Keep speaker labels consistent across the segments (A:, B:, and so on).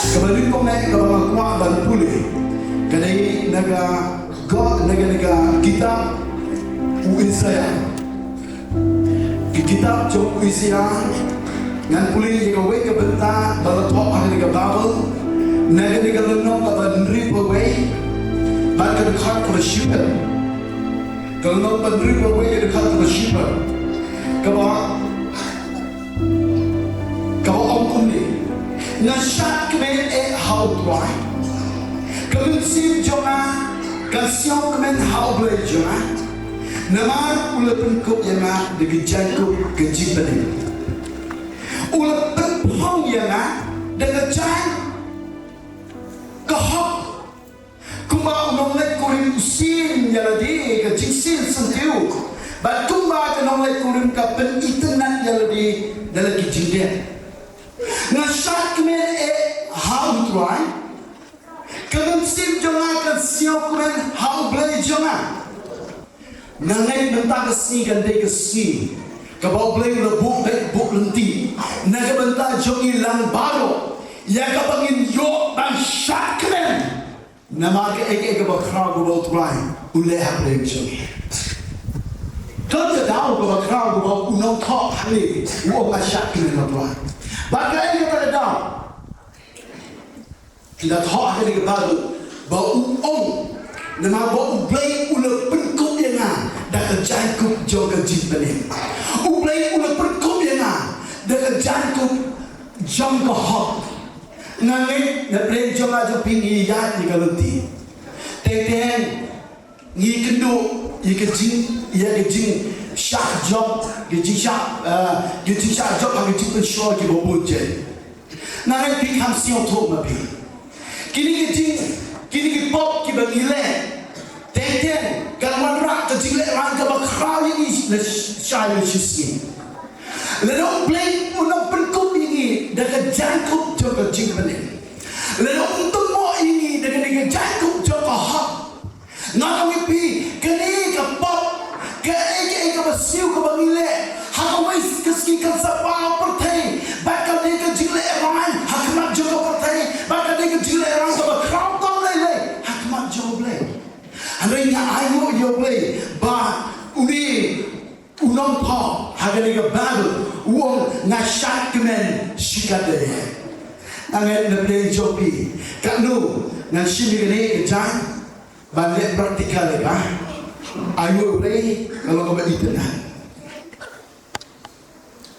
A: Kabalik ko may kabang kwah dan puli. Kanai naga God naga kita U Israel. Kitab jom U Israel ngan puli jika wei kebenta balatok hari naga Bible naga lenong kaban rip away. Bahkan kyrkhu shipara. Kalau nak pendiri away kyrkhu shipara. Kau om ni. Nashat kemen how Trai. Kemen sim jonga, kasiong kemen how Blei jonga. Namar ulapan kop yanga dengan jainkup ke jingpynim. Ulapan pong yanga dengan jain kahok. Kumba unolek kurim usin yaladi ke jingsin sentiu. Bat kumba unolek kurim ka penitenan yaladi dalam jingden. Nashat kemen how Trai. Kemen sim jonga kasiong kemen how Blei jonga. Nangai bentang kesini gandai kesini. Kabau Blei lebuk baik buk lenti. Naga bentang jongi lang baru. Ya kapangin yo dan shat kemen. Nama ke eke bakra gubau Trai. Uleh Blei jongi. Kau tahu bakra gubau unong top hari. Uang shat kemen Trai. Baka eke tak tahu. Kita tahu hari ke baru. Bau uong. Nama bau Blei ule penkop yana dah jainkup joga jingpynim. U Blei ule penkop yana dah jainkup jangka hot. Nangin na Blei joga jopin iat ni kalenti. Teten ni kendu ye jing shak job ye jing shak job agi jing pensho ki bobunje. Nangin pikam siong thok ma pi. Kini ki pop ki bagile. Teten kalau manrak ke jinglet rang ke bakra ini le syai le sisi. Le dong Blei unong penkop ini dengan jainkup joga jingpynim. Le dong temo ini dengan jainkup joga hot. Nak ngipi kini ke pop ke eke basiu ke bagile. Hakawai keski kan sabah pertai. Bakal dia ke jinglet rang hakmat joga pertai. Bakal dia ke jinglet rang ke bakra tong le hakmat joga Blei. Andainya ayu U Blei ba uni unong pa hagani ke baru uang nashat kemen shikade. Angat na Blei jopi kanu na shimi kene ke jain balik praktikal ba ayu Blei kalau kau beritahu.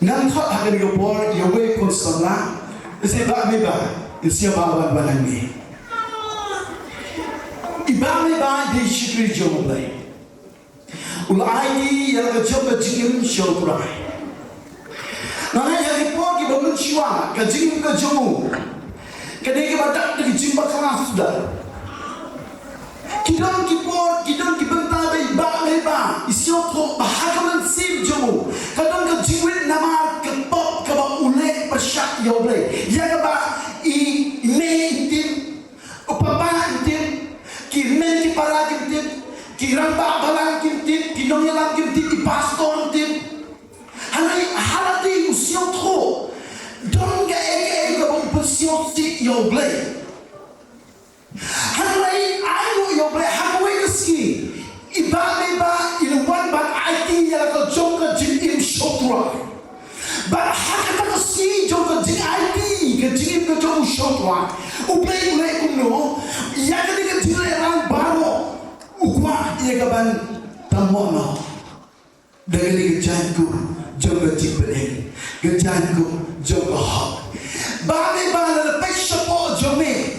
A: Nang thot hagani ke por U Blei pun sana sebab meba siapa Balang ni. Ibang iba di shikri U Blei. Ulai yang kejauh kejingim Soul Revival. Nanti yang report kita menciwa kejingim kejauh. Kedai kita baca di jing bakal sudah. Kita bentar iba isiok bahagian sim jauh. Kadang kejingwit nama kepop kebab ulek persyak U Blei. Yang kebab tim upapa tim. Kimen di para kim kiramba Balang kim kinongelam kim pastor tim hanai halati usiok tho don ga eke ga usiok ti U Blei hanai ayu U Blei hakwe keski iba ilwan ban IT ya ko jonga jing shotra ba hakata keski jonga jing IT ke jing ke jonga shotra U Blei kuno ya ke orang baru ukwah ia kaban tamono dari jainkup joga jingpynim jainkup joga hot bagi bala lepas support jome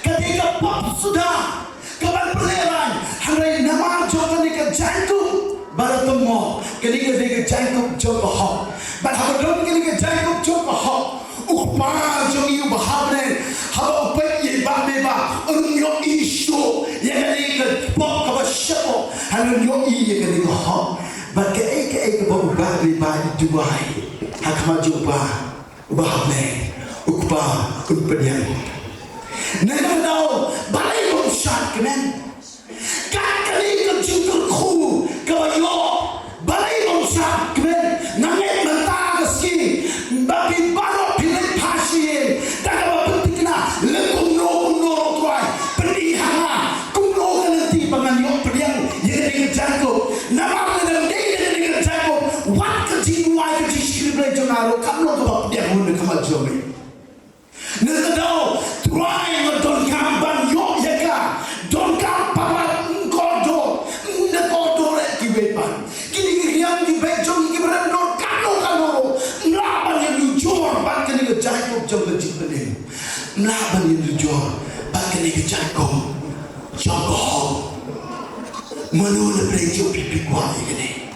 A: ketika pop sudah kaban peleran hari nama joga ni jainkup bala temo ketika jainkup joga hot but habadon ketika jainkup joga hot ukwah jogi bahabne haba upai ye ba unyo isu yang ni pop kaba shapo hanon yo yang ni ho ba ke eke ba ba Jowai hakma jumpa bahabne ukba unpedian nana dau balai mo shat kemen kakali ke kyrkhu kaba yo balai mo shat kemen nanget mata keski babi baro pilih pasien tak apa pentingna melaban yang dijual bahkan ini jainkup jago menurut mereka pipi kwah ini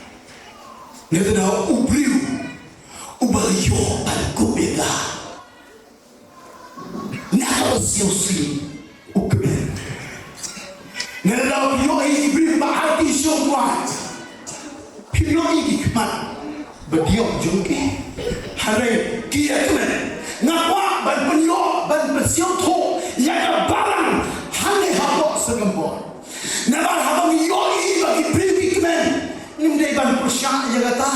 A: mereka dah U Blei U Blei U kubega nak siusi U keben mereka dah U Blei bahati semua pipi ini kemat berdiam jungki hari kia keben ngapa ban penyok ban bersiap tu yang barang hanya habok segembor nabar habang yoi bagi pribadi kemen nimdai ban persyak yang kata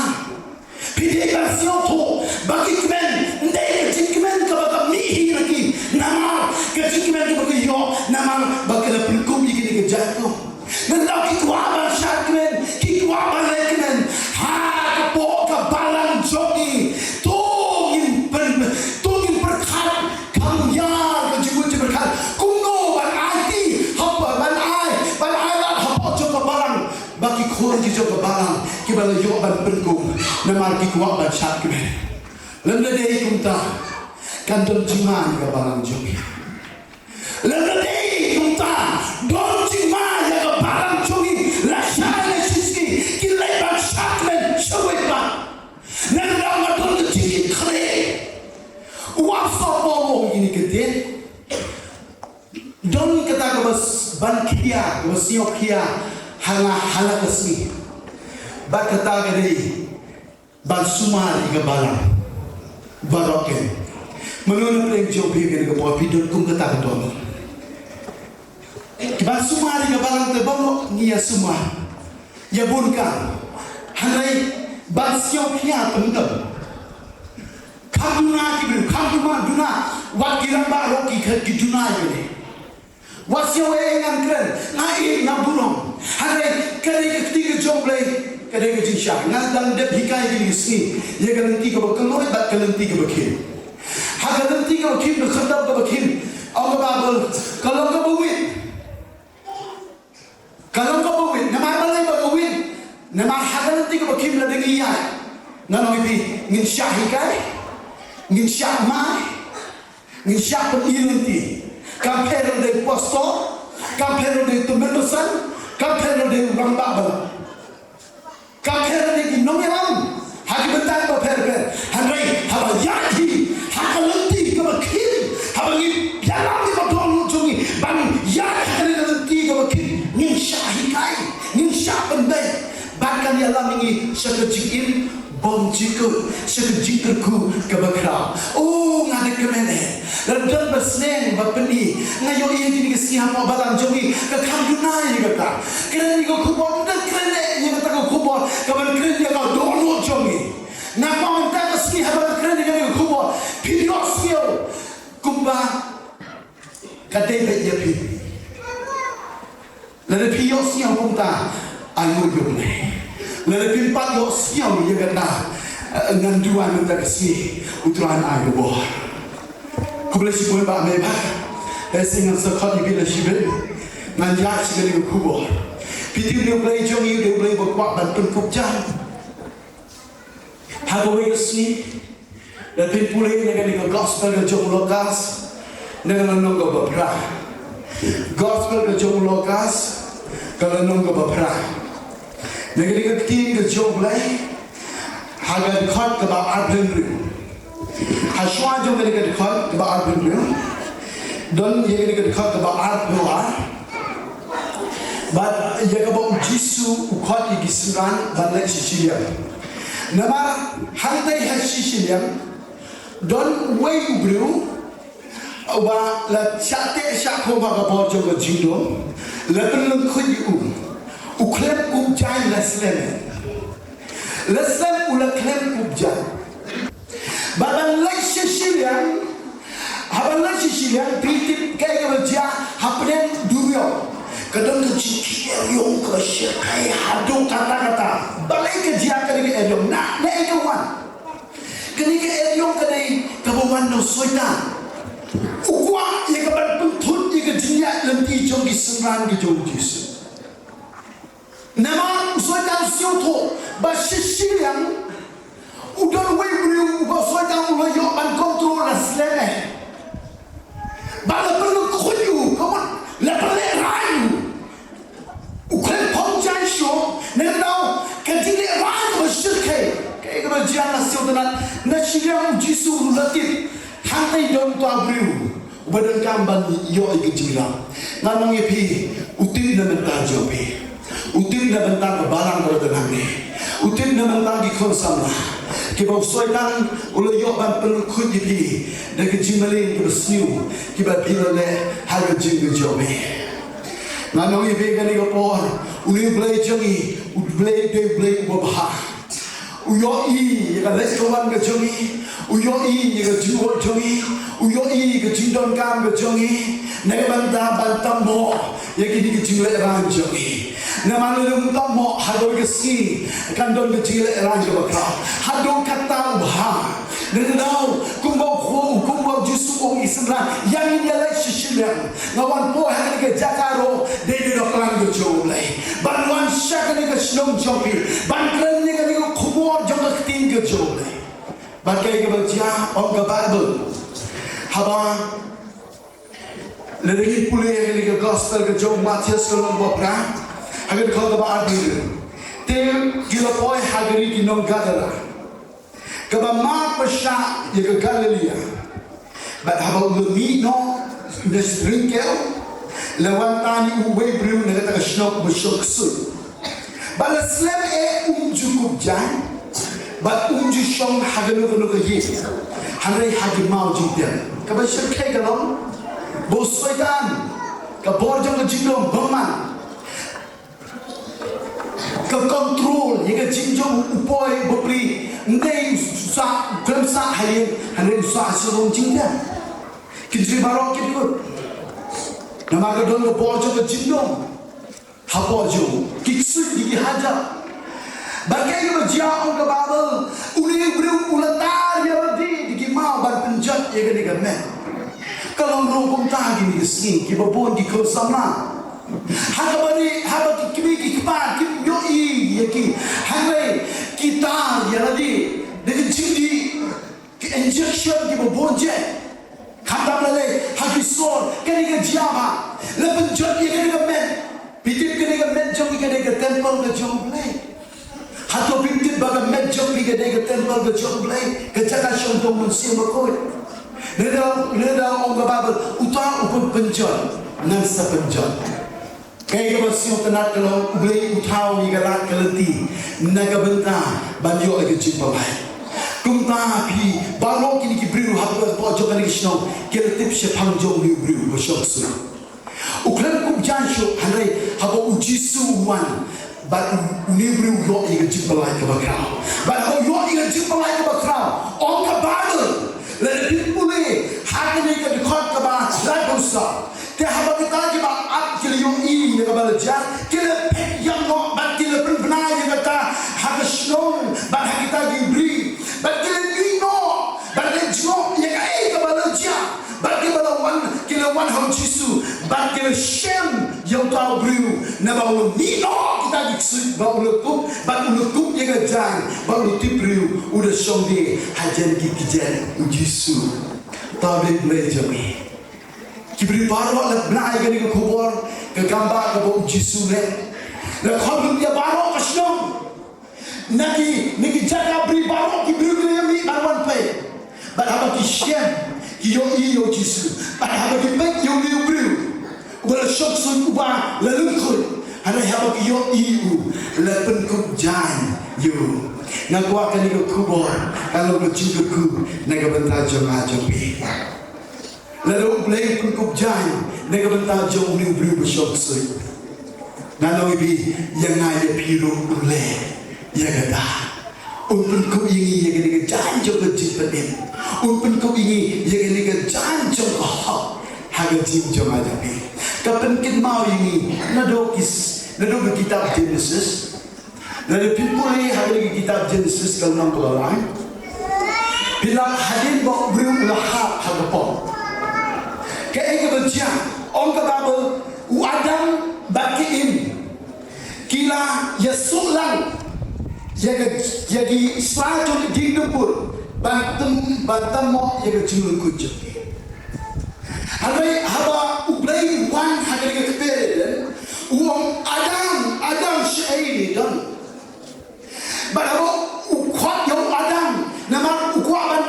A: pidai ban siap tu bagi kemen ndai kecik kemen kebaga mihi lagi namar kecik kemen kebaga yo namar bagi la pelkum ini kejat tu nanti kita ban syak kemen kita ban lek kemen ha kapok ke balang jogi tu bagi korang kita ke Balang kita layak ban perkum namar kita kuat ban syak kita lenda deh kita kandung jiman ke Balang jogi lenda deh kita don jiman ke Balang jogi lasana siski kita ban syak kita syawai ban lenda ngadon jingkre wasopo ini kita don kita ke ban kia ke siok kia hala kesni bat kata gadi ban sumar ke Balang baroken menurut yang jobi ke bawah pidon kum kata betul ban sumar ke Balang te bawa nia sumar ya bunkan hanai ban siok kia pentem kamuna duna wat kiramba roki ke duna ini wasio yang keren naik na burung hari kare ketiga Jowai kare ke jingshakri ngadang de hikai di sini ye galanti ke bakeloi bat galanti ke bakin ha galanti ke bakin khadab ke bakin au babal kalau ke bawit nama balai bawit nama ha galanti ke bakin la dengi ya nganoi pi ngin syahikai ngin syakmai ngin syak penilenti kampher de posto kampher de tumedosan kampher de lyngba kampher de nomelam hagi bentar kampher hanrai haba yati hakalenti ke bakin haba ni yalam di badong jungi ban yati kalenti ke bakin ngin syahikai ngin syak pendai bahkan yalam ini sekejing bom jingkut kyrkhu ke bakra oh ngade kemene dan bersneng bapeni ngayo ia gini siapa Balang jogi ke kandunai kata kene ko khubor dan kene yang kata ko khubor kaban kene dia ko dono jogi napa minta kesini habat kene dia ko khubor video skill kumba kate be ya pi lalu video skill kumta ayu yone lalu pimpat yo skill ya kata nganduan minta kesini uturan ayu boh Khublei Shibun ba me ba esingan sakhat Khublei Shibun ngan ya chigani khubor pitiu U Blei jogi U Blei kwah ban penkup jam hagawai kesini dan pulih dengan gospel ke jong lokas dengan nonggo bapra gospel ke jong lokas kalau nonggo bapra dengan tim ke Jowai haga dekat ke ba arbin Haswa jom mereka dekat ke ba arbin dan ia mereka dekat ke ba arbin but ia ke ba jisu ukhat di gisuran balak sisiam nama hantai hasisiam don way U Blei U wa la chate shakho ba ba jo ga jindo la pen khudi u klem u jai la slem u la klem u jai baban la shisilian haban la shisilian pitip kai ga ja hapnen dubyo kadang ke jing ke syakai hadu kata-kata balai ke dia ke ialum nak ke wan kini ke ialum ke kabuman no soita ukwa ye ke ban puntut ye ke jinya lenti jogi semran ke jogi nama soita sioto ba shisilian udan way beliau ba soita ulo yo ban kontrol asleme shiriang Jisu latit hantai dong tua briu badan kamban yo ikut jingilap nganong yepi utin na bentar jopi utin na bentar ke Balang kalau tenang ni utin na bentar di konsam lah kibau soitan ulo yo ban pelukut yepi dan ke jimalin ke besniu kibat pilole harga jing ke jopi nganong yepi kani ke pohon uli blei jongi blei de blei ubah uyoi yang les kawan ke jongi uyoi yang jual jongi uyoi ke jindon kam ke jongi naga banta bantam mo yang kini ke jinglet ran jongi nama lu bantam mo hadoi ke si kandon ke jinglet ran ke bakal hadong kata ubah Nendau kumbau kumbau Jisu ong isra yang ini adalah sisilang ngawan po hanya ke Jakaro dari dokteran ke Jowai banwan syak ke Snong Jopi bangkren ni ke khubor jong ke ting ke Jowai bagai ke baca ong ke Bible haba lagi pulih ke gospel ke Jong Matius ke lomba pra agar kau ke arti tem gila po hagari ki nong gadara kaba ma pasha ye ke Galilea but how the meat no the sprinkle lawan tani U Blei U na kata snok besok su but the slam jukup jan but ju shong hagalo no ke ye hanai hagi mau jingtiam kaba shirkai kalom bo soitan ka borjong ke jingdom baman ke kontrol ye ke jingjong upoi bopri ndai sa gemsa hayin hanin sa serong jingtiam kintri barok kiput nama ke don ke borjong ke jingdom haborjong kitsut di haja bagai ke jiang ke babel uli bru ulatar ya berdi di mau bar penjat ye ke men kalau rupung tadi ni sing ki babon di kosama Hagabari habaki kimi kipan kim yoi yaki hangai kita ya lagi dengan jindi ki injection ki bonje khatam lale hakisor kani ke jama lepen jot ye kani ke men pitip kani ke men jom kani ke temple ke Jowai hato pitip baga men jom kani ke temple ke Jowai ke jaga shondong munsi makoi leda ong babal utang upun penjot nan sa penjot kaya bersih tenat kalau Blei U tahu ni galat keleti naga benta banyo lagi jingpynim kumta pi balok kini ki briu habla pojok kali kisno keletip se pangjong ni briu bosok su uklan kum jansho hanai habo ujisu wan ba ni briu yo lagi jingpynim ke bakrau ba ho yo lagi jingpynim ke bakrau on ka badal le pipule hakini ke dikot ka ba lai bosa te haba kita ke ba at kili yo i ne ka ba ja kile yang no ba kile benar ye kata ha shnong ba kita di bri ba kile ni no ba le jo ye ka e ka ba ja ba ke ba wan kile wan ham Jisu ba kile shem yo ta bri na ba ni no kita di su ba ulukum ye ka jang ba ti bri udah shong di hajan ki kijan Jisu ta be ble jami kibri baro la bnai gani ko khubor ke gamba ke bo Jisu le la khobum ya baro ka shnong naki jaga bri baro ki bri le mi barwan pe ba haba ki shem ki yo i yo Jisu ba haba ki pe yo li bri wala shok sun uba la lukul ana haba ki yo i u la pen kup jan yo ngakwa kani ko khubor kalau ko jingkyrkhu naga benta jonga jopi lalu Blei pun kup jan naga benta jong ni bri besok sui nano ibi yang ngaya piru ule ya kata pun kup ini ya kini jan jong jingpynim pun kup ini ya kini jan jong haga jing jong jopi kapan kin mau ini nado kitab Genesis lalu pipule hari kitab Genesis kalau nang kelarang bila hadin bawa beri ulahap hadapong kaya kebaca orang ke Bible u Adam bakiin kila Yesus lang jadi selaju di dapur bantam mo yang cuma kucing hari haba U Blei Un hari kepeden uang Adam syaitan Bahawa ukwat yang Adam nama ukwat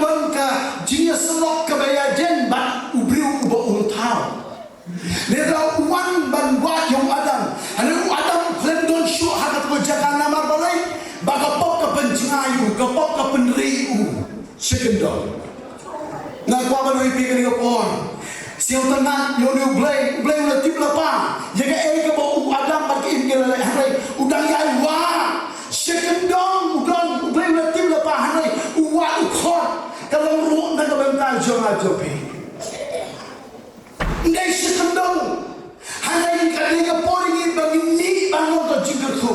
A: Neda wan ban wa yung Adam. Ano Adam klendon syu hakat ko jaga namar balai. Baka pop ka pencingayu, ka pop ka penriu. Sekendor. Nak kwa ba noi pikir ko por. Siang tenang yo U Blei ulah tip lapa. Jaga ka ba Adam bagi imkir hai udang yai wa. Sekendor udang U Blei ulah tip lapa hai wa ukhot. Kalau ruang nak bentar joma jopi. Ndai sekendor. Hai kali ka por ni bagi ni bangun to jingkhu.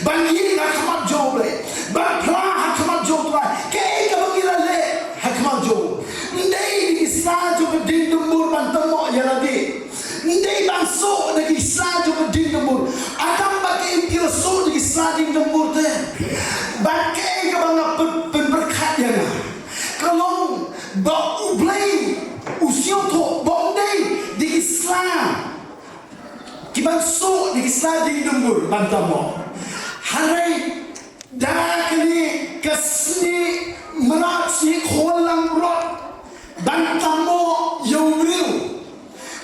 A: Bangi nak kamat Jowai, bangkla kamat Jowai, kaya kabagi lale kamat Jowai. Ndai di sana juga ding dembur bantamo ya lagi. Ndai bangso di sana juga ding dembur. Adam bagi imkir so di sana ding dembur deh. Bagi kabanga berkat ya na. Kalau ba U Blei usia tu ba ndai di sana. Kibangso di sana ding dembur bantamo. Hari dah kini kesni menasi kolam rot bantamo U Blei U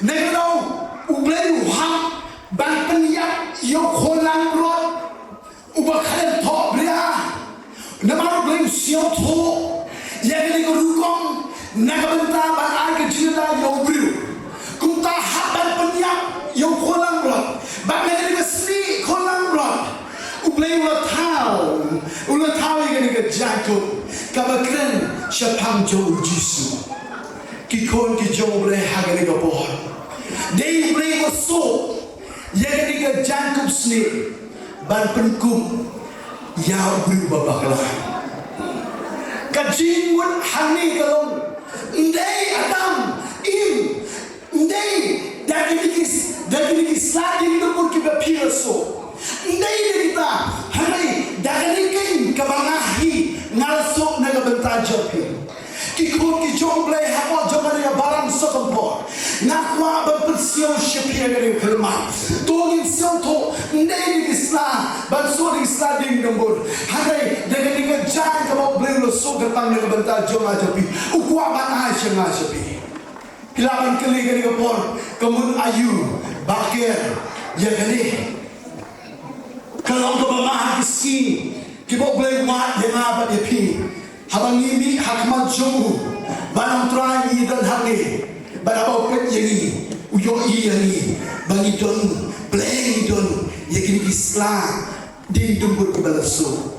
A: negro U Blei U ham bantanya U kolam rot ubakal top bria nama U Blei U siap top yang kini kerukong nagabenta ban ke cerita U Blei U kumta haban penyak U kolam rot bangga kini kesni kolam rot U Blei ulah tahu yang ni jainkup, kabakren siapam jauh jisu, kikon kijau Blei hagen ni kapor, dei U Blei masuk, yang ni jainkup sini, ban penkum, ya U Blei babaklah, kajingun hani kalau, ndai Adam, ndai dari sading tu pun kita piaso. Ndai kita hari dagalikin kabangahi ngalsok nagabenta jopi kikun ki U Blei hapo jomari Balang sokompor nakwa berpersiau shipara dari kelma tolin sionto ndai di Islam banso di Islam ding nombor hari dagalikin jang ka U Blei lo so gertang nagabenta joma jopi ukwa ban ai chenga jopi kilaban kali kali kapor kemun ayu bakir ya kali. Kalau kau bermahal kesi, kau boleh mat dengan apa dia pi. Habang ini hakmat jauh, Balang Trai ni dan hari, berapa pet yang uyo ini, bagi don, Blei don, yang kini Islam di dumbur kebalasu.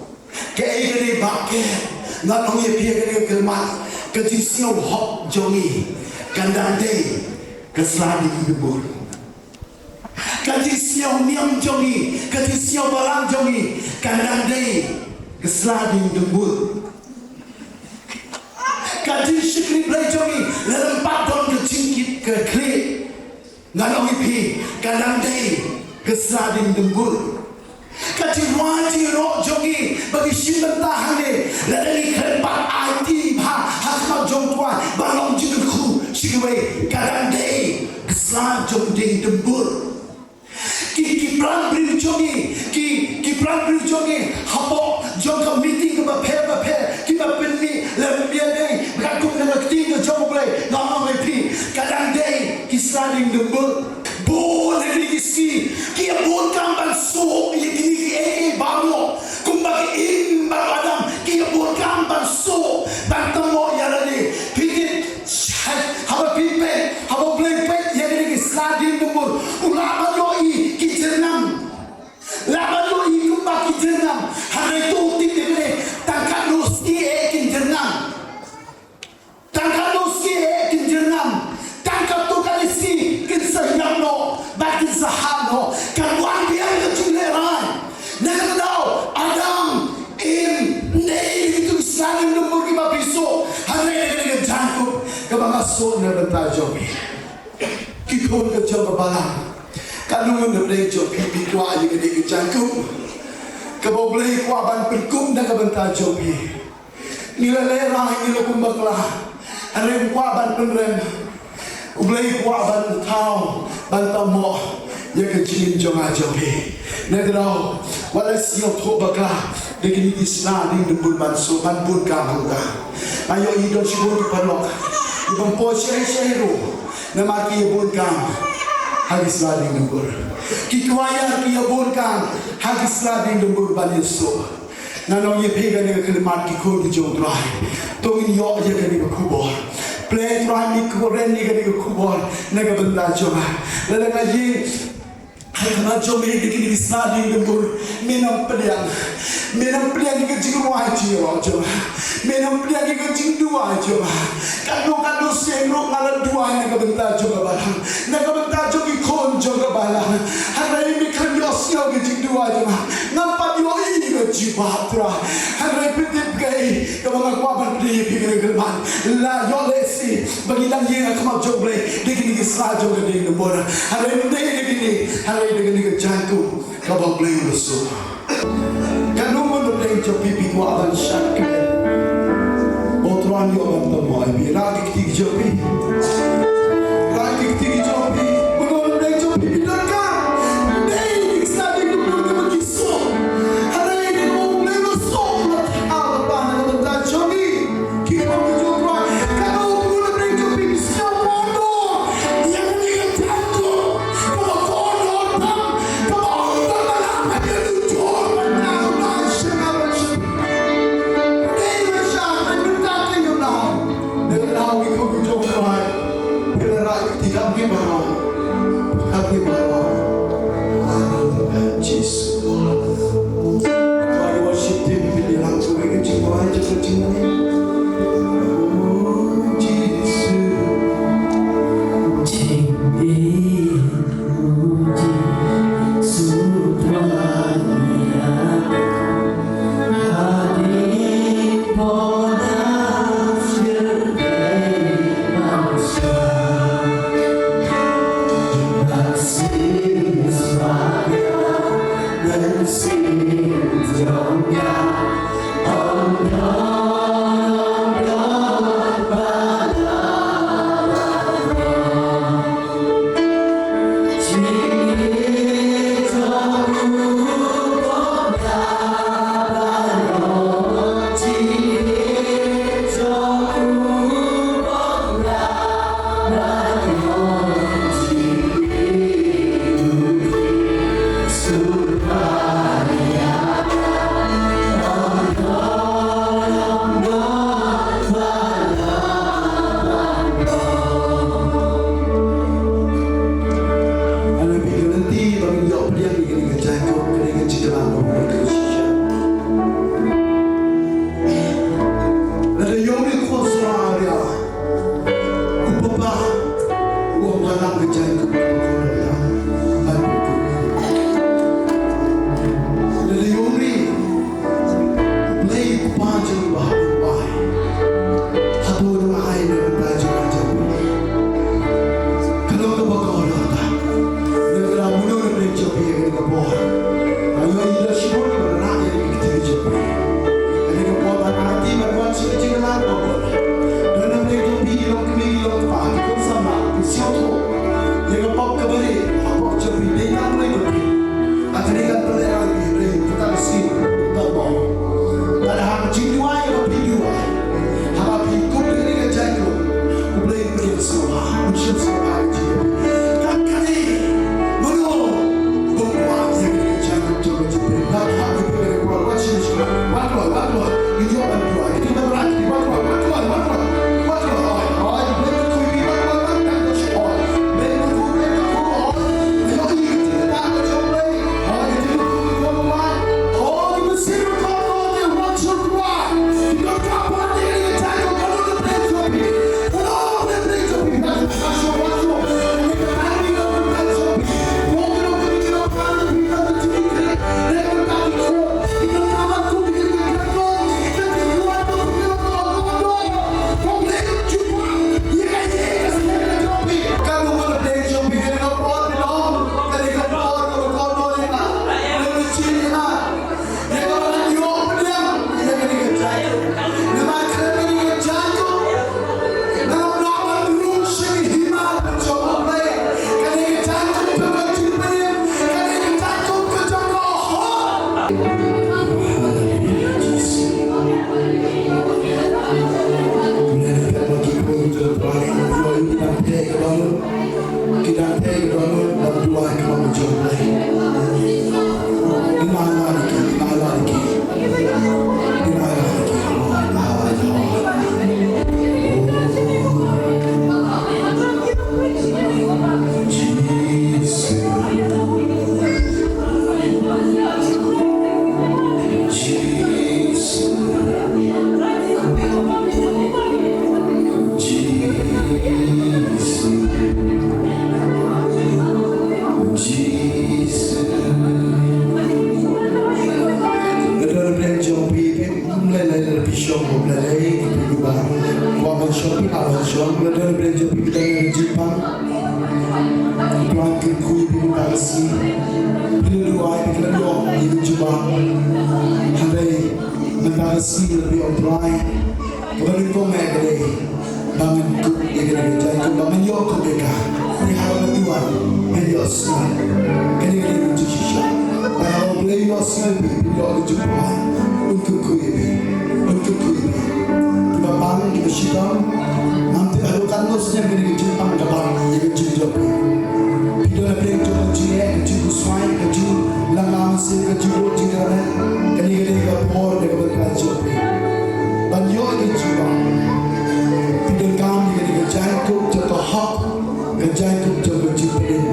A: Kaya ini bakir, ngalong yang pi kini kelmat, kejisiau hok jongi, kandang day, keselah di dumbur. Kati siau niam jongi, kati siau balang jongi, kandang day, keselading dembur. Kati shikri Blei jongi, lerempat don ke jingkit ke klik, ngalong ipi, kandang day, keselading dembur. Kati wajib rok jongi, bagi shimben tahane, lereni kerempat IEIT, hakmat jong tua, balong jingkhu, shikri, kandang day, keselading dembur. Ki plan beri jongi hapo jongka meeting ke bape ki bapeni lembia dei berakum dengan ketiga jong Blei ngomong lepi kadang dei ki sliding dembur boleh digisi ki bon kamban so ye kini bango kumbagi in baradam ki bon kamban so bantamo yarani pigit haba pipe haba Blei pet ye kini sliding dembur ulama yoi ki jernam lama yoi kumba ki jernam hari tu tikne tangkat nuski kin jernam tangkat nuski kin jernam tangkat tu kalisi kin sayamno bakin sahano kan wan biang ke juleran nak tahu Adam nei itu saling nombor ki bapiso hari ni jainkup ke bangaso ne bentar jobi ki kon ke jong Balang kanu ne Blei jobi pi kwah ye ke jainkup ke Blei kwah ban perkum dan ke bentar jobi nila lera nila kumbaklah hari kwah ban penrem U Blei kwah ban tau ban tamo ye ke jing jong jobi ne grau wala siok tho baklah de kini Islam ding dembul banso ban bun kamangka ayo idon sibun panok ibang po siya ro na maki bun kam hagis lading lembur. Kikuaya kiyabun kan hagis lading lembur baniso. Nanong ye pega ni kelemat kikul di U Trai. Tongin yo aja kan ni khubor. Play try ni koren ni kan ni khubor. Naga benda coba. Lalu ngaji Kena jom ini kini disadi lembur menam peliang ni kecing dua aja coba menam peliang ni kecing dua coba kano sengro ngalah dua ni kebentar coba balang nak kebentar coba ikon coba balang hari ini kan yosio kecing dua coba nampak yo ini kecing batra hari petip gay kemana kuapan peli pikir gelman la yo lesi bagi lagi yang kamu jom boleh dikini kisah coba di lembur hari ini hari dengan jainkup kaba Blei U so kano mo Blei jo pipi ko adan shakri otran yo am to mo bi ragi ki jo pi mo Blei jo pipi laka nei stadi ko mo ki so hare ni mo Blei U so ala pa na ta jo ni ki ko jo kwa kano mo Blei jo pipi so mo ya ni tanto Kabari Kyrpang kyrkhu bimukasi Piluduai Piluduok Ibu Jowai Handai Mentagasi lebih U Trai Kemudian kau Meghalaya Bangan kub jainkup bangan yok kubeka Ni hawa tuan Helios Kini jingshakri Pada U Blei U yok jumpa untuk kyrkhu kita Balang kita shipara nanti ada kanosnya kini jingpynim kaba jingshakri kita nak beli jing jing swai jing langam se jing jingare kini khubor de berkaji dan yo jingba kita kami kini jainkup jatuh hak jainkup jatuh jingpynim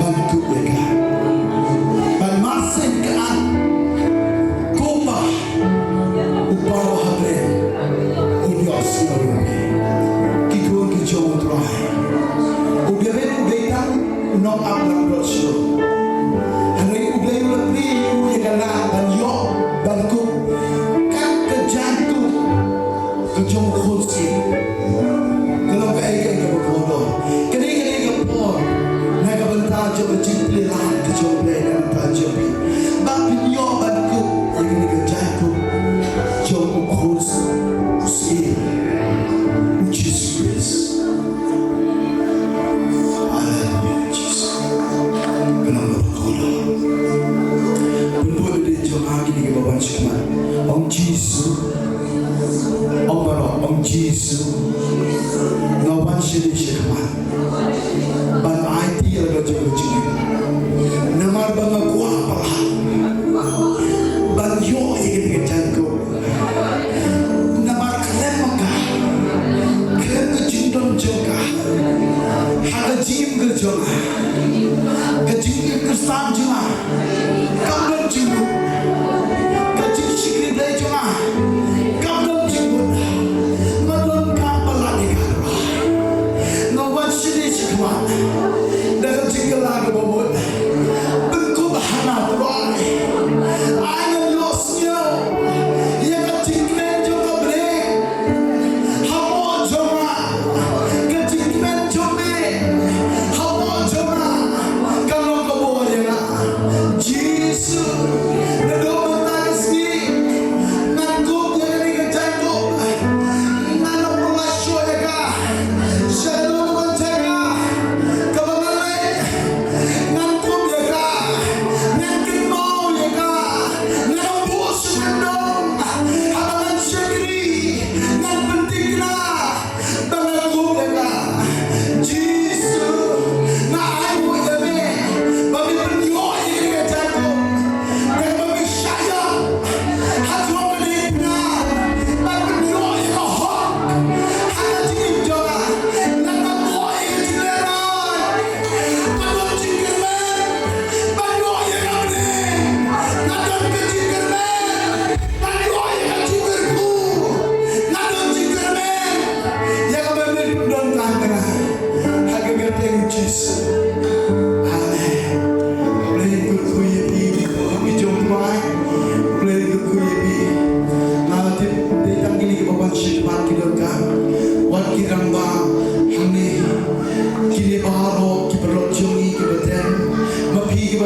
A: dan kubeka dan masih kan kaba upara hadre Kikun U Trai Udah betan Unok abang bersyo Hari U Blei U yang dan yo dan kub kan kejantuk kejong kursi kalau kayak berkodok kini kepor naga bentar coba jingpynim kejong Blei dan tajabi tapi yo dan kub yang kejantuk jong kursi Jesus, no one should be shaken. But IEIT ada jing. Nama bangga kwah Balang. Bang yo ingin jainkup. Nama klem maka. Klem kejindon juga. Ada jing kerja. Kejing kersam juga. Kampher juga. Kejing shakri Blei juga. Kampher juga. Dalam jinggalap bobot, bentuk hana terai. Ayam losnya, yang kejingmen juga Blei. Hawa joma, kejingmen jome. Hawa joma, kalau khubor yang Jesus. Nedom tangsi, nangkup yang ini jainkup, nanok pengasyo ya shalom.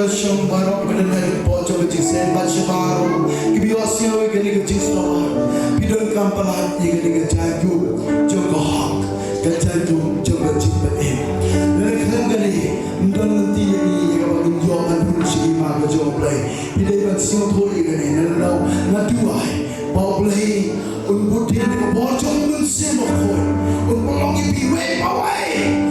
A: Shom barok benar pojok kecil sen baca baru Iawmusiang kini kecil stok pidon kampalan kini jainkup joko hak jainkup joko jingpynim dan kali dan nanti ini kalau menjual pun sima kejong Blei pidai bansiang thoi kini nanau naduai bau Blei un budin pojok nun sen mokoi un polongi biwe bawai